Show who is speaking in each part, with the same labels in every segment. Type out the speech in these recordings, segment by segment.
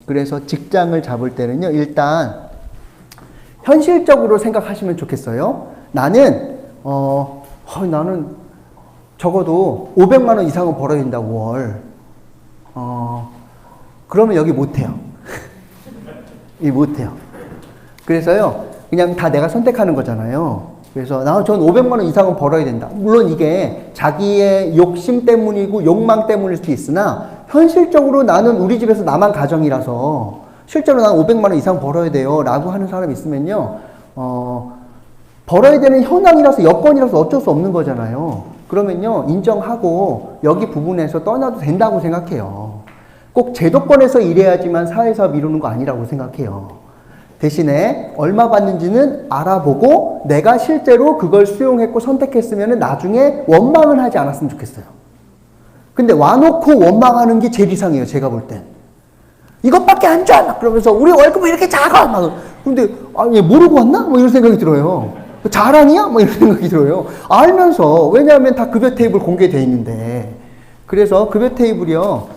Speaker 1: 그래서 직장을 잡을 때는요, 일단 현실적으로 생각하시면 좋겠어요. 나는 적어도 500만 원 이상은 벌어야 된다고, 월. 그러면 여기 못해요. 이 못해요. 그래서요, 그냥 다 내가 선택하는 거잖아요. 그래서 전 500만 원 이상은 벌어야 된다. 물론 이게 자기의 욕심 때문이고 욕망 때문일 수도 있으나 현실적으로 나는 우리 집에서 나만 가정이라서 실제로 난 500만 원 이상 벌어야 돼요 라고 하는 사람이 있으면요, 벌어야 되는 현황이라서 여건이라서 어쩔 수 없는 거잖아요. 그러면요, 인정하고 여기 부분에서 떠나도 된다고 생각해요. 꼭 제도권에서 일해야지만 사회사업 이루는 거 아니라고 생각해요. 대신에 얼마 받는지는 알아보고 내가 실제로 그걸 수용했고 선택했으면 나중에 원망은 하지 않았으면 좋겠어요. 근데 와놓고 원망하는 게 제일 이상해요, 제가 볼 땐. 이것밖에 안 줘! 막 그러면서 우리 월급이 이렇게 작아! 막. 근데, 얘 모르고 왔나? 뭐 이런 생각이 들어요. 자랑이야? 뭐 이런 생각이 들어요. 알면서, 왜냐하면 다 급여 테이블 공개되어 있는데. 그래서 급여 테이블이요,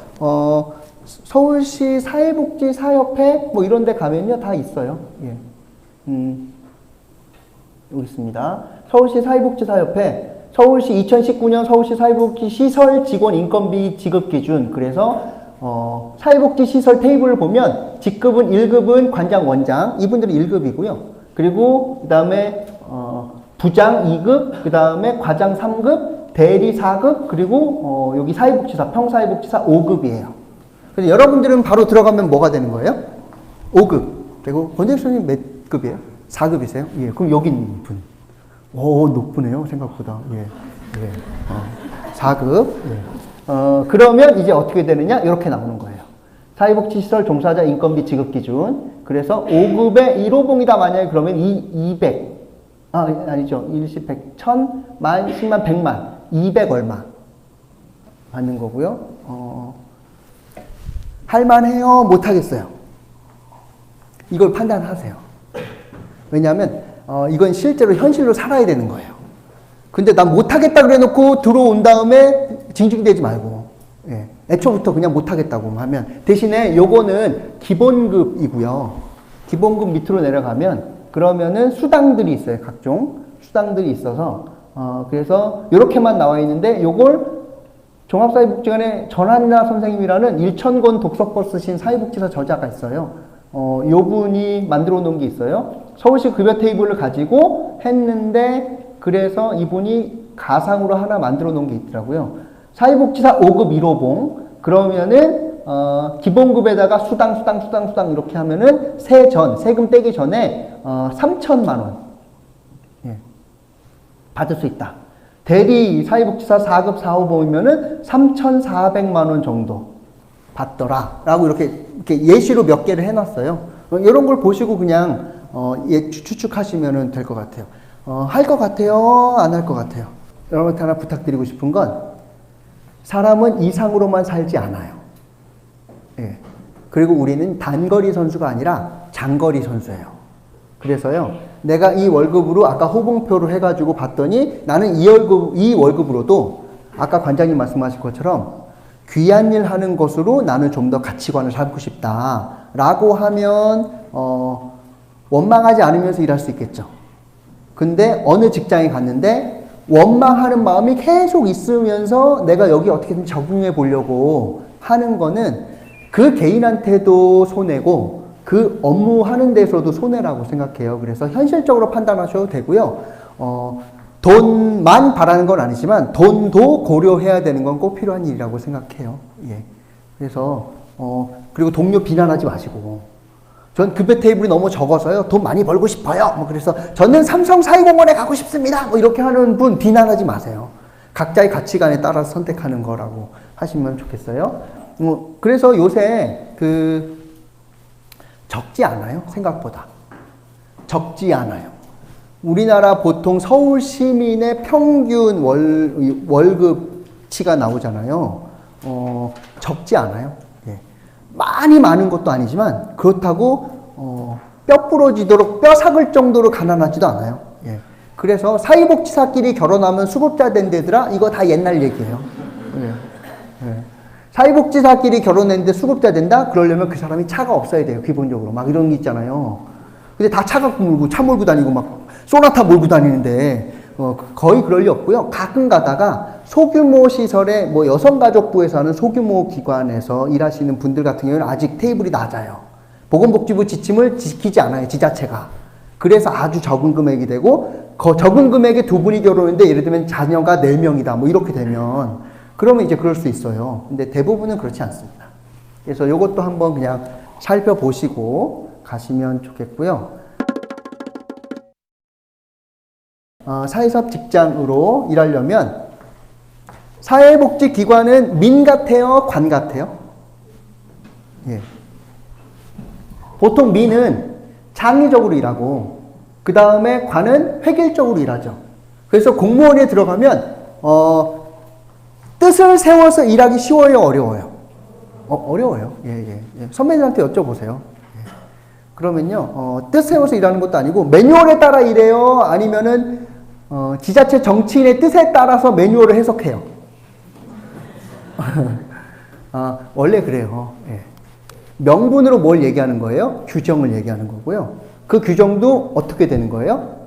Speaker 1: 서울시 사회복지사협회 뭐 이런 데 가면요, 다 있어요. 예. 여기 있습니다. 서울시 사회복지사협회, 서울시 2019년 서울시 사회복지 시설 직원 인건비 지급 기준. 그래서 사회복지 시설 테이블을 보면 직급은 1급은 관장 원장, 이분들이 1급이고요. 그리고 그다음에 부장 2급, 그다음에 과장 3급, 대리 4급, 그리고 여기 사회복지사, 평사회복지사 5급이에요. 그래서 여러분들은 바로 들어가면 뭐가 되는 거예요? 5급. 그리고 권재수님 몇 급이에요? 4급이세요? 예. 그럼 여기 있는 분. 오, 높으네요, 생각보다. 예. 예. 4급. 예. 그러면 이제 어떻게 되느냐? 이렇게 나오는 거예요. 사회복지시설 종사자 인건비 지급 기준. 그래서 5급에 1호봉이다 만약에 그러면 200. 아니죠. 1시 100, 1000, 만, 10만, 100만. 200 얼마 받는 거고요. 할만해요? 못하겠어요? 이걸 판단하세요. 왜냐하면 이건 실제로 현실로 살아야 되는 거예요. 근데 난 못하겠다 그래 놓고 들어온 다음에 징징대지 말고, 예. 애초부터 그냥 못하겠다고 하면, 대신에 요거는 기본급이고요. 기본급 밑으로 내려가면 그러면은 수당들이 있어요. 각종 수당들이 있어서 그래서 요렇게만 나와 있는데, 요걸 종합사회복지관의 전한나 선생님이라는 1000권 독서법 쓰신 사회복지사 저자가 있어요. 요 분이 만들어 놓은 게 있어요. 서울시 급여 테이블을 가지고 했는데, 그래서 이분이 가상으로 하나 만들어 놓은 게 있더라고요. 사회복지사 5급 1호봉. 그러면은, 기본급에다가 수당 이렇게 하면은 세금 떼기 전에, 3,000만원. 예. 받을 수 있다. 대리 사회복지사 4급 4호봉이면은 3,400만원 정도 받더라. 라고 이렇게 예시로 몇 개를 해놨어요. 이런 걸 보시고 그냥, 추측하시면 될 것 같아요. 할 것 같아요? 안 할 것 같아요? 여러분한테 하나 부탁드리고 싶은 건, 사람은 이상으로만 살지 않아요. 예. 그리고 우리는 단거리 선수가 아니라 장거리 선수예요. 그래서요, 내가 이 월급으로 아까 호봉표로 해가지고 봤더니 나는 이 월급으로도 아까 관장님 말씀하신 것처럼 귀한 일 하는 것으로 나는 좀 더 가치관을 삼고 싶다. 라고 하면, 원망하지 않으면서 일할 수 있겠죠. 근데 어느 직장에 갔는데 원망하는 마음이 계속 있으면서 내가 여기 어떻게든 적응해 보려고 하는 거는 그 개인한테도 손해고 그 업무 하는 데서도 손해라고 생각해요. 그래서 현실적으로 판단하셔도 되고요. 돈만 바라는 건 아니지만 돈도 고려해야 되는 건 꼭 필요한 일이라고 생각해요. 예. 그래서 그리고 동료 비난하지 마시고, 전 급여 테이블이 너무 적어서요, 돈 많이 벌고 싶어요. 뭐 그래서 저는 삼성 사회공헌에 가고 싶습니다. 뭐 이렇게 하는 분 비난하지 마세요. 각자의 가치관에 따라서 선택하는 거라고 하시면 좋겠어요. 그래서 요새 적지 않아요. 생각보다 적지 않아요. 우리나라 보통 서울 시민의 평균 월급치가 나오잖아요. 적지 않아요. 예. 많은 것도 아니지만 그렇다고 뼈 부러지도록 뼈 삭을 정도로 가난하지도 않아요. 예. 그래서 사회복지사끼리 결혼하면 수급자 된 데더라. 이거 다 옛날 얘기예요. 예. 예. 사회복지사끼리 결혼했는데 수급자 된다? 그러려면 그 사람이 차가 없어야 돼요, 기본적으로. 막 이런 게 있잖아요. 근데 다 차 갖고 몰고, 차 몰고 다니고, 막, 소나타 몰고 다니는데, 거의 그럴 리 없고요. 가끔 가다가 소규모 시설에, 뭐 여성가족부에서 하는 소규모 기관에서 일하시는 분들 같은 경우는 아직 테이블이 낮아요. 보건복지부 지침을 지키지 않아요, 지자체가. 그래서 아주 적은 금액이 되고, 적은 금액에 두 분이 결혼했는데, 예를 들면 자녀가 4명이다, 뭐 이렇게 되면, 그러면 이제 그럴 수 있어요. 근데 대부분은 그렇지 않습니다. 그래서 이것도 한번 그냥 살펴보시고 가시면 좋겠고요. 사회사업 직장으로 일하려면 사회복지기관은 민 같아요? 관 같아요? 예. 보통 민은 창의적으로 일하고 그 다음에 관은 획일적으로 일하죠. 그래서 공무원에 들어가면 뜻을 세워서 일하기 쉬워요? 어려워요? 어려워요. 예. 선배님한테 여쭤보세요. 예. 그러면요, 뜻 세워서 일하는 것도 아니고, 매뉴얼에 따라 일해요? 아니면은, 지자체 정치인의 뜻에 따라서 매뉴얼을 해석해요? 원래 그래요. 예. 명분으로 뭘 얘기하는 거예요? 규정을 얘기하는 거고요. 그 규정도 어떻게 되는 거예요?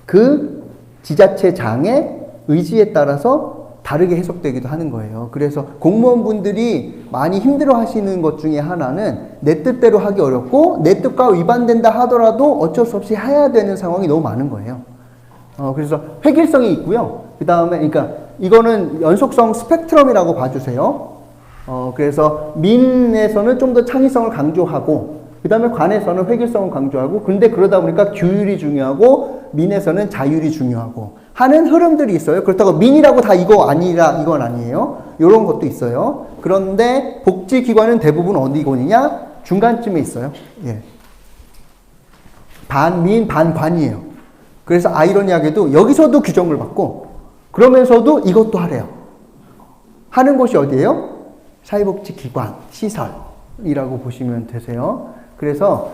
Speaker 1: 그 지자체장의 의지에 따라서 다르게 해석되기도 하는 거예요. 그래서 공무원분들이 많이 힘들어 하시는 것 중에 하나는 내 뜻대로 하기 어렵고 내 뜻과 위반된다 하더라도 어쩔 수 없이 해야 되는 상황이 너무 많은 거예요. 그래서 획일성이 있고요. 그 다음에, 그러니까 이거는 연속성 스펙트럼이라고 봐주세요. 그래서 민에서는 좀 더 창의성을 강조하고, 그 다음에 관에서는 획일성을 강조하고, 근데 그러다 보니까 규율이 중요하고, 민에서는 자율이 중요하고, 하는 흐름들이 있어요. 그렇다고 민이라고 다 이거 아니라, 이건 아니에요. 이런 것도 있어요. 그런데 복지기관은 대부분 어디군이냐? 중간쯤에 있어요. 예. 반민, 반관이에요. 그래서 아이러니하게도 여기서도 규정을 받고, 그러면서도 이것도 하래요. 하는 곳이 어디예요? 사회복지기관, 시설이라고 보시면 되세요. 그래서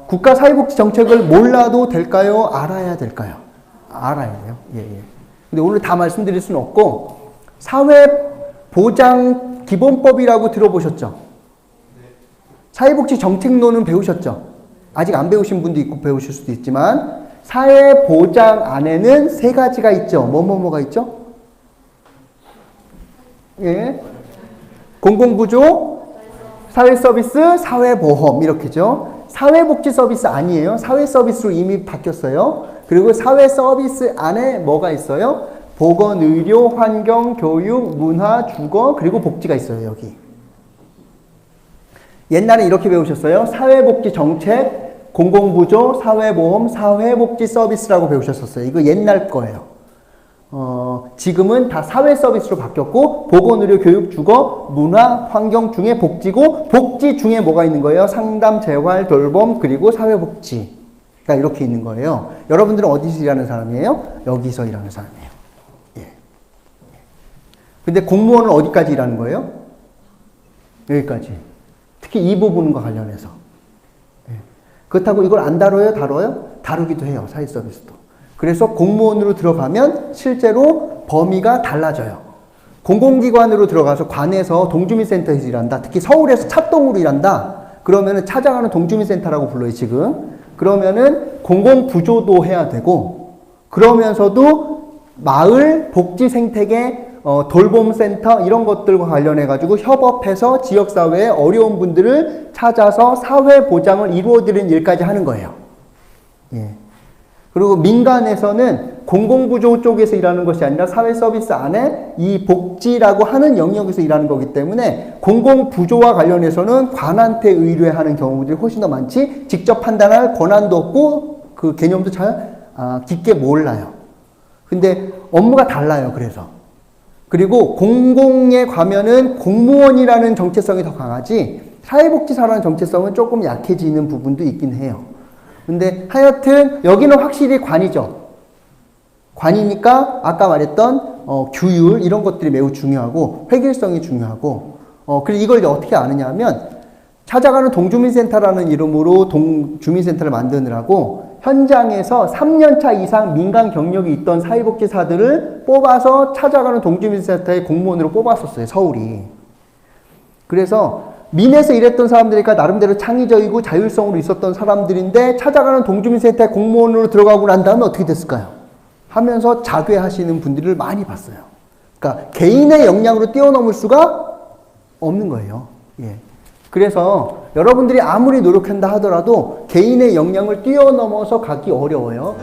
Speaker 1: 국가 사회복지 정책을 몰라도 될까요? 알아야 될까요? 알아야 돼요. 예. 근데 오늘 다 말씀드릴 수는 없고, 사회보장기본법이라고 들어보셨죠? 사회복지 정책론은 배우셨죠? 아직 안 배우신 분도 있고 배우실 수도 있지만, 사회보장 안에는 3가지가 있죠. 뭐가 있죠? 예. 공공부조, 사회서비스, 사회보험, 이렇게죠. 사회복지 서비스 아니에요. 사회서비스로 이미 바뀌었어요. 그리고 사회서비스 안에 뭐가 있어요? 보건, 의료, 환경, 교육, 문화, 주거, 그리고 복지가 있어요, 여기. 옛날에 이렇게 배우셨어요. 사회복지 정책, 공공부조, 사회보험, 사회복지 서비스라고 배우셨었어요. 이거 옛날 거예요. 지금은 다 사회 서비스로 바뀌었고, 보건, 의료, 교육, 주거, 문화, 환경 중에 복지고, 복지 중에 뭐가 있는 거예요? 상담, 재활, 돌봄, 그리고 사회복지가 이렇게 있는 거예요. 여러분들은 어디서 일하는 사람이에요? 여기서 일하는 사람이에요. 예. 근데 공무원은 어디까지 일하는 거예요? 여기까지. 특히 이 부분과 관련해서. 예. 그렇다고 이걸 안 다뤄요? 다뤄요? 다루기도 해요, 사회 서비스도. 그래서 공무원으로 들어가면 실제로 범위가 달라져요. 공공기관으로 들어가서 관에서 동주민센터에서 일한다. 특히 서울에서 찻동으로 일한다. 그러면은 찾아가는 동주민센터라고 불러요, 지금. 그러면은 공공부조도 해야 되고, 그러면서도 마을, 복지 생태계, 돌봄센터 이런 것들과 관련해가지고 협업해서 지역사회의 어려운 분들을 찾아서 사회보장을 이루어드리는 일까지 하는 거예요. 예. 그리고 민간에서는 공공부조 쪽에서 일하는 것이 아니라 사회서비스 안에 이 복지라고 하는 영역에서 일하는 거기 때문에 공공부조와 관련해서는 관한테 의뢰하는 경우들이 훨씬 더 많지, 직접 판단할 권한도 없고 그 개념도 잘 깊게 몰라요. 근데 업무가 달라요. 그래서. 그리고 공공에 가면은 공무원이라는 정체성이 더 강하지 사회복지사라는 정체성은 조금 약해지는 부분도 있긴 해요. 근데 하여튼 여기는 확실히 관이죠. 관이니까 아까 말했던 규율 이런 것들이 매우 중요하고 획일성이 중요하고 그리고 이걸 어떻게 아느냐 하면 찾아가는 동주민센터라는 이름으로 주민센터를 만드느라고 현장에서 3년차 이상 민간 경력이 있던 사회복지사들을 뽑아서 찾아가는 동주민센터의 공무원으로 뽑았었어요, 서울이. 그래서 민에서 일했던 사람들이니까 나름대로 창의적이고 자율성으로 있었던 사람들인데 찾아가는 동주민센터의 공무원으로 들어가고 난 다음에 어떻게 됐을까요? 하면서 자괴하시는 분들을 많이 봤어요. 그러니까 개인의 역량으로 뛰어넘을 수가 없는 거예요. 예. 그래서 여러분들이 아무리 노력한다 하더라도 개인의 역량을 뛰어넘어서 가기 어려워요.